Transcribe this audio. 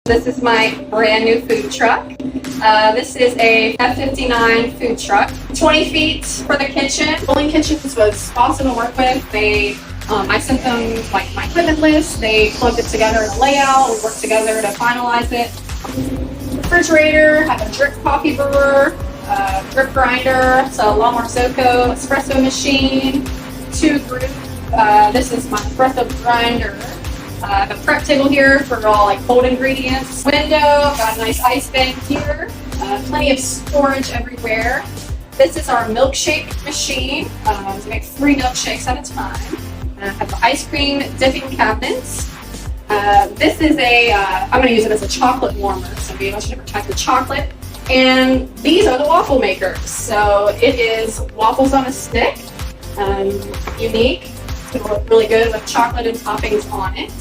This is my brand new food truck. This is a F59 food truck. 20 feet for the kitchen. Rolling Kitchens was awesome to work with. I sent them like my equipment list. They plugged it together in a layout. We worked together to finalize it. Refrigerator, have a drip coffee brewer, drip grinder, so Lawnmower Zoco, espresso machine, 2 group. This is my espresso grinder. The prep table here for all like cold ingredients. Window, got a nice ice bank here. Plenty of storage everywhere. This is our milkshake machine. We make 3 milkshakes at a time. Have the ice cream dipping cabinets. This is I'm going to use it as a chocolate warmer, so we have a bunch of different types of chocolate. And these are the waffle makers. So it is waffles on a stick, unique. It's going to look really good with chocolate and toppings on it.